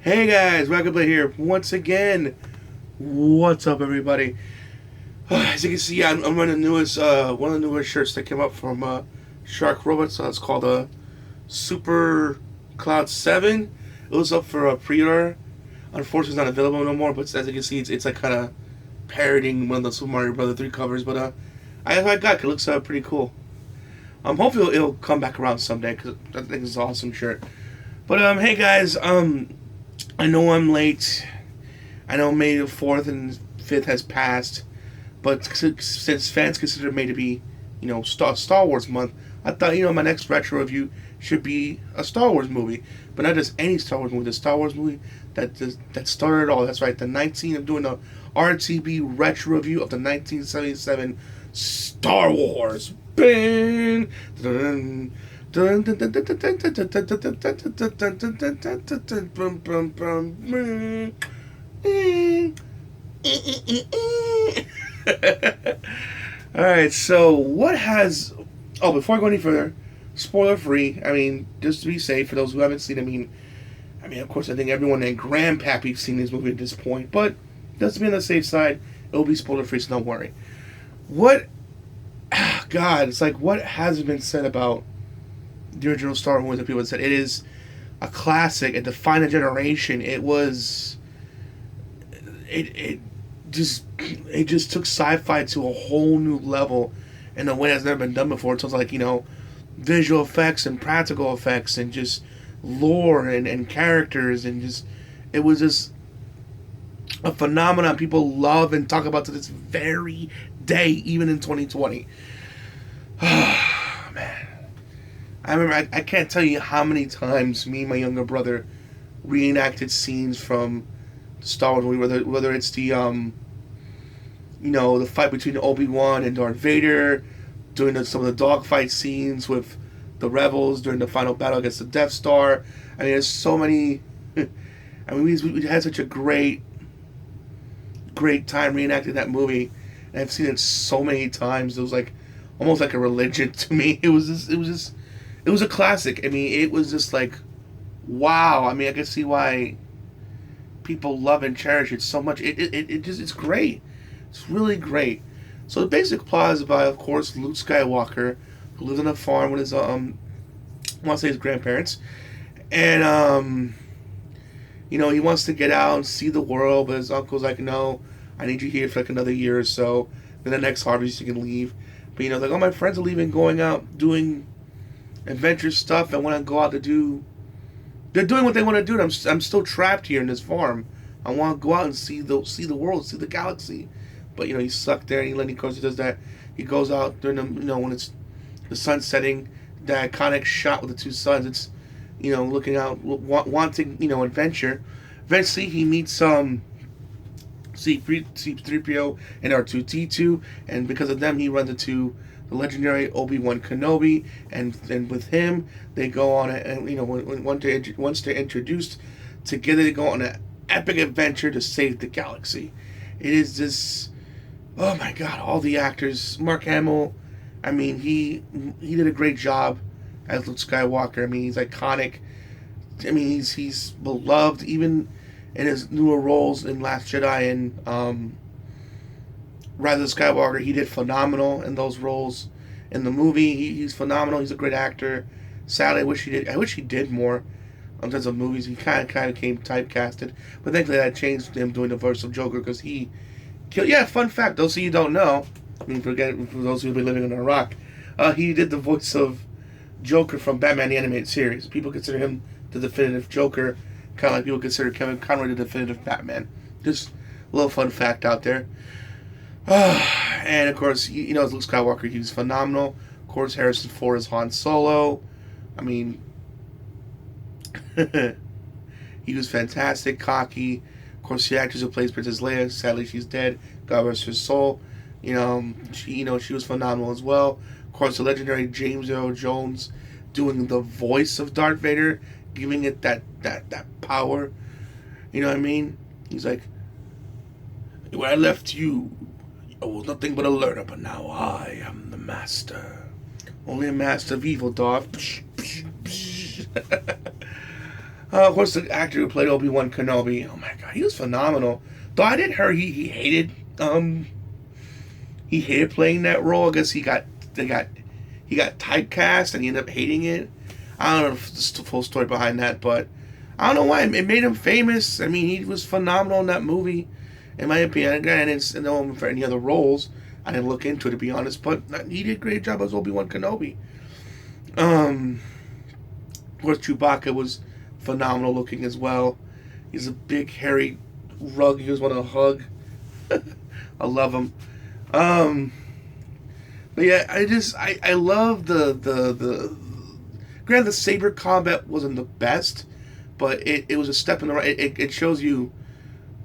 Hey guys, Rockingtheblade here once again. What's up, everybody? As you can see, I'm wearing the newest, one of the newest shirts that came up from Shark Robots. It's called Super Cloud 7. It was up for a pre-order. Unfortunately, it's not available no more. But as you can see, it's like kind of parodying one of the Super Mario Bros. 3 covers. But I got it. It looks pretty cool. Hopefully it'll come back around someday because I think it's an awesome shirt. But hey guys, I know I'm late. I know May the 4th and 5th has passed, but since fans consider May to be, Star Wars month, I thought, my next retro review should be a Star Wars movie, but not just any Star Wars movie. The Star Wars movie that started it all. That's right. I'm doing a RTB retro review of the 1977 Star Wars. Bang! All right, so what has? Oh, before I go any further, spoiler free. I mean, just to be safe for those who haven't seen. Of course, I think everyone and Grandpappy's seen this movie at this point, but just to be on the safe side, it will be spoiler free, so don't worry. What? God, it's like what hasn't been said about the original Star Wars that people said. It is a classic. It defined a generation. It was. It just took sci-fi to a whole new level in a way that's never been done before. It was like visual effects and practical effects and just lore and characters and just it was just a phenomenon people love and talk about to this very day, even in 2020. Man. I remember, I can't tell you how many times me and my younger brother reenacted scenes from Star Wars movie, whether it's the, the fight between Obi-Wan and Darth Vader, doing some of the dogfight scenes with the rebels during the final battle against the Death Star. I mean, there's so many. We had such a great time reenacting that movie, and I've seen it so many times. It was like almost like a religion to me. It was a classic. I mean, it was just like, wow. I mean, I can see why people love and cherish it so much. It's great. It's really great. So the basic plot is about, of course, Luke Skywalker, who lives on a farm with his I want to say his grandparents, and he wants to get out and see the world, but his uncle's like, no, I need you here for like another year or so. Then the next harvest you can leave. But like, all my friends are leaving, going out, doing adventure stuff. I want to go out to do. They're doing what they want to do. And I'm still trapped here in this farm. I want to go out and see the world, see the galaxy. But he's stuck there, and he does that. He goes out during the when it's the sun setting. The iconic shot with the two suns. It's looking out, wanting adventure. Eventually, he meets C-3PO and R2-D2, and because of them, he runs into the legendary Obi-Wan Kenobi, and with him, they go on once they're introduced together, they go on an epic adventure to save the galaxy. It is this, oh my God, all the actors, Mark Hamill, I mean, he did a great job as Luke Skywalker. I mean, he's iconic. I mean, he's beloved even in his newer roles in Last Jedi and Rise of Skywalker. He did phenomenal in those roles. In the movie, he's phenomenal. He's a great actor. Sadly, I wish he did more in terms of movies. He kind of came typecasted, but thankfully that changed him doing the voice of Joker because he killed. Yeah, fun fact. Those of you who don't know, I mean, for those who have been living under a rock, he did the voice of Joker from Batman the Animated Series. People consider him the definitive Joker, kind of like people consider Kevin Conroy the definitive Batman. Just a little fun fact out there. And of course, as Luke Skywalker, he's phenomenal. Of course, Harrison Ford is Han Solo. I mean, he was fantastic, cocky. Of course, the actress who plays Princess Leia, sadly she's dead. God rest her soul. She was phenomenal as well. Of course, the legendary James Earl Jones doing the voice of Darth Vader, giving it that power. You know what I mean? He's like, when I left you, I was nothing but a learner, but now I am the master. Only a master of evil, Darth. Of course, the actor who played Obi-Wan Kenobi. Oh my god, he was phenomenal. Though I didn't hear he hated playing that role. I guess he got typecast and he ended up hating it. I don't know the full story behind that, but I don't know why it made him famous. I mean, he was phenomenal in that movie, in my opinion. Again, I didn't know him for any other roles. I didn't look into it, to be honest, but he did a great job as Obi-Wan Kenobi. Of course, Chewbacca was phenomenal looking as well. He's a big, hairy rug. You just want to hug. I love him. But yeah, I love the granted, the saber combat wasn't the best, but it was a step in the right. It shows you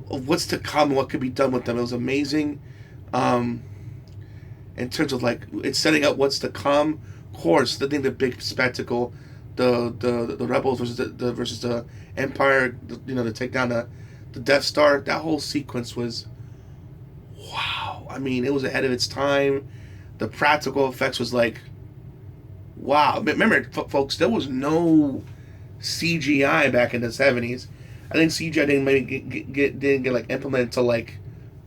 what's to come and what could be done with them. It was amazing. In terms of like it's setting up what's to come. Of course, the big spectacle, the rebels versus the Empire, to take down the Death Star. That whole sequence was wow. I mean, it was ahead of its time. The practical effects was like wow. Remember, folks, there was no CGI back in the 70s. I think CGI didn't get like implemented until like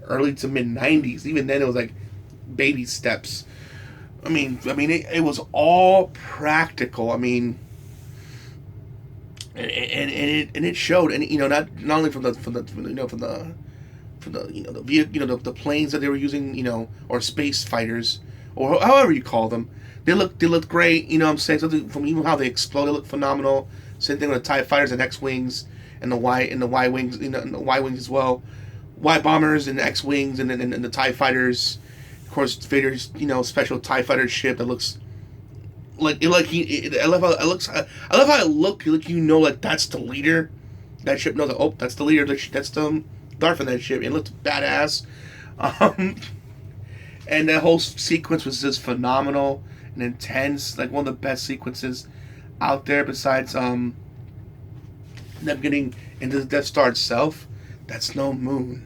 early to mid 90s. Even then, it was like baby steps. I mean, it was all practical. I mean, and it showed, and not only from the planes that they were using, or space fighters, or however you call them. They looked great. I'm saying, something from even how they explode, they looked phenomenal. Same thing with the TIE fighters and X-wings and the Y wings, and the Y wings as well. Y bombers and X wings and the TIE fighters. Of course, Vader's special TIE fighter ship that looks I love how it looks. I love how it looked. Like that's the leader. That ship knows. Oh, that's the leader. That's the Darth in that ship. It looked badass. And that whole sequence was just phenomenal and intense. Like one of the best sequences out there. Besides them getting into the Death Star itself. That's no moon.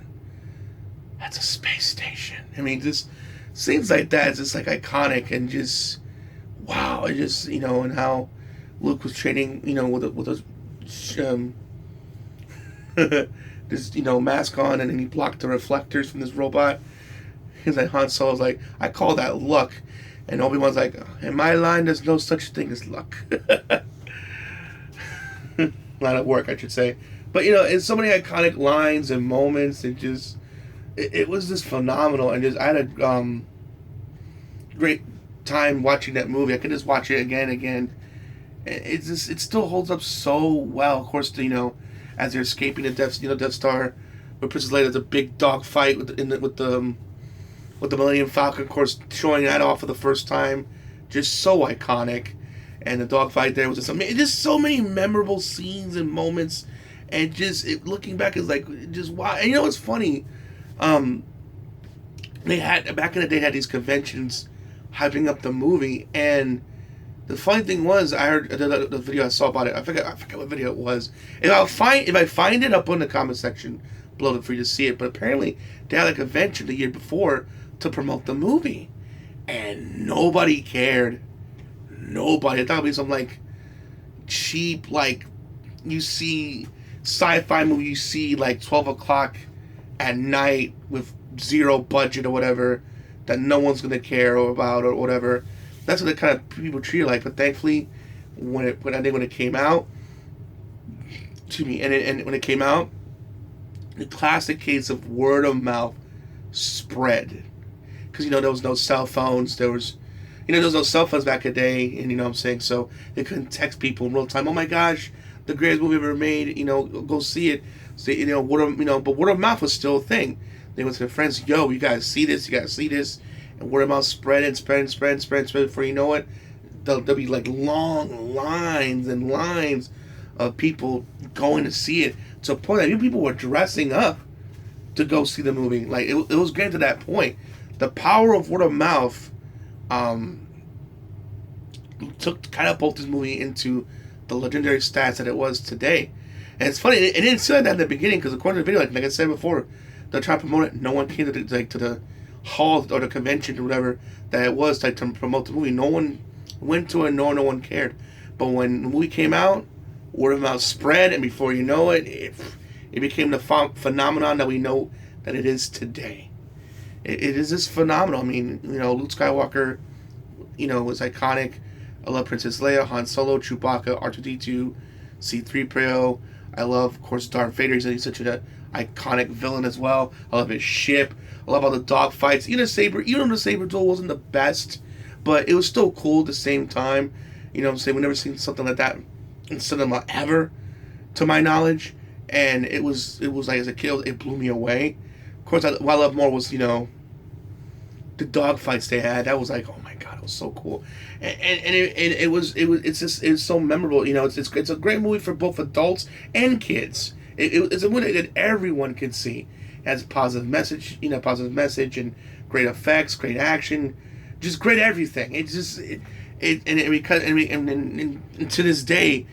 That's a space station. I mean, just scenes like that is just like iconic and just wow. It just and how Luke was training with those this mask on, and then he blocked the reflectors from this robot. He's like, Han Solo's like, I call that luck, and Obi-Wan's like, in my line, there's no such thing as luck. Line of work, I should say. But it's so many iconic lines and moments, and just it was just phenomenal, and I had a great time watching that movie. I could just watch it again and again. It still holds up so well. Of course, as they're escaping the Death Star, with Princess Leia, there's a big dog fight with the Millennium Falcon. Of course, showing that off for the first time, just so iconic. And the dog fight there was just so many memorable scenes and moments. And looking back is like just wow. And it's funny. They had back in the day had these conventions hyping up the movie, and the funny thing was I heard the video I saw about it. I forget what video it was. If I find it up in the comment section below for you to see it, but apparently they had a convention the year before to promote the movie, and nobody cared. Nobody. I thought it'd be some like cheap, like you see sci-fi movie you see like 12 o'clock at night with zero budget or whatever that no one's gonna care about or whatever. That's what the kind of people treat it like. But thankfully, when it came out, excuse me, and when it came out, the classic case of word of mouth spread, because there was no cell phones. There was no cell phones back in the day, and what I'm saying, so they couldn't text people in real time. Oh my gosh, the greatest movie ever made. Go see it. So, but word of mouth was still a thing. They went to their friends. Yo, you guys see this? You guys see this? And word of mouth spread and spread and spread and spread and spread. Before you know it, there'll be like long lines and lines of people going to see it, to a point that people were dressing up to go see the movie. Like it was getting to that point. The power of word of mouth catapulted this movie into the legendary stats that it was today. And it's funny, it didn't say that in the beginning, because according to the video, like I said before, they're trying to promote it. No one came to the hall or the convention or whatever that it was to promote the movie. No one went to it, no one cared. But when the movie came out, word of mouth spread, and before you know it, it became the phenomenon that we know that it is today. It is this phenomenal. I mean, Luke Skywalker, was iconic. I love Princess Leia, Han Solo, Chewbacca, R2D2, C-3PO. I love, of course, Darth Vader. He's such an iconic villain as well. I love his ship. I love all the dog fights. Even though the saber duel wasn't the best, but it was still cool at the same time. We've never seen something like that in cinema ever, to my knowledge. And it was like, as a kid, it blew me away. Of course, what I loved more was, the dog fights they had. That was like, oh my god, it was so cool. And it's so memorable. It's a great movie for both adults and kids. It's a movie that everyone can see. It has a positive message, and great effects, great action, just great everything. It's just and to this day,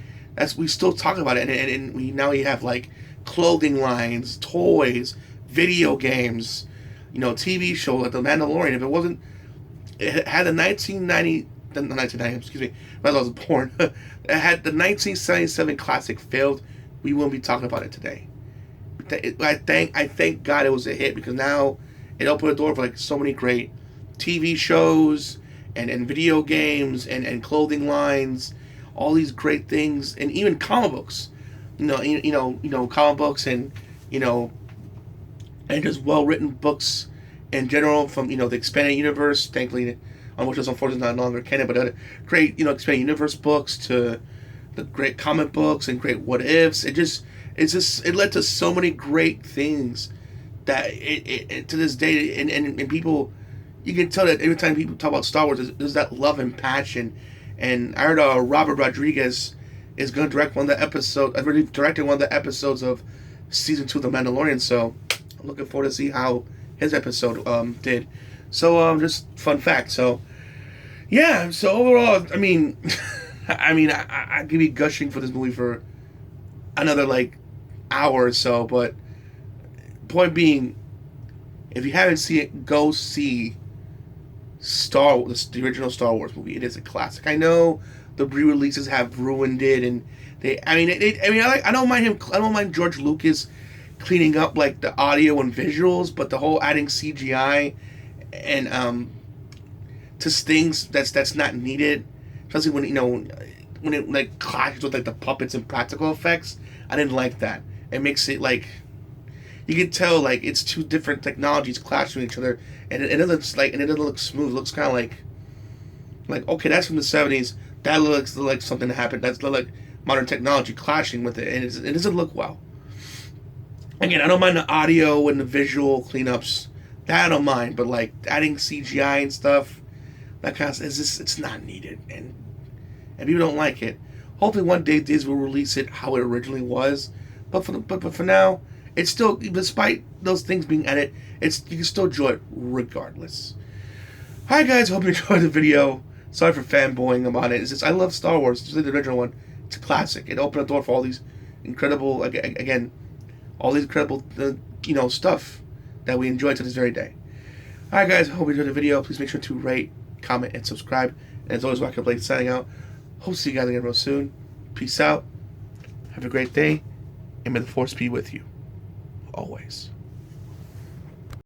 we still talk about it, and we have like clothing lines, toys, video games, TV show like The Mandalorian. If it wasn't, it had the 1990, excuse me, when I was born, it had the 1977 classic failed, we wouldn't be talking about it today. I thank God it was a hit, because now it opened the door for like so many great TV shows and video games and clothing lines, all these great things, and even comic books. Comic books and and just well written books in general from the expanded universe, thankfully, on which is unfortunately not longer canon, but great expanded universe books to the great comic books and great what ifs. It led to so many great things that it to this day, and people, you can tell that every time people talk about Star Wars, there's that love and passion. And I heard Robert Rodriguez is going to direct one of the episodes. I've already directed one of the episodes of season 2 of The Mandalorian, so I'm looking forward to see how his episode did. So just fun fact. So yeah. So overall, I mean, I could be gushing for this movie for another like hour or so. But point being, if you haven't seen it, go see the original Star Wars movie. It is a classic. I know the re-releases have ruined it, and I don't mind George Lucas cleaning up like the audio and visuals, but the whole adding CGI and to things that's not needed, especially when it like clashes with like the puppets and practical effects, I didn't like that. It makes it like you can tell like it's two different technologies clashing with each other, and it doesn't look smooth. It looks kind of like okay, that's from the 70s. That looks like something that happened. That's like modern technology clashing with it, and it doesn't look well. Again, I don't mind the audio and the visual cleanups. That I don't mind, but like adding CGI and stuff, that kind of it's not needed, and people don't like it. Hopefully, one day Disney will release it how it originally was, but for now, it's still, despite those things being added, you can still enjoy it regardless. Hi guys, hope you enjoyed the video. Sorry for fanboying about it. It's just I love Star Wars, especially the original one. It's a classic. It opened the door for all these incredible, all these incredible, stuff that we enjoy to this very day. Alright guys, hope you enjoyed the video. Please make sure to rate, comment, and subscribe. And as always, Rockingtheblade signing out. Hope to see you guys again real soon. Peace out. Have a great day. And may the Force be with you. Always.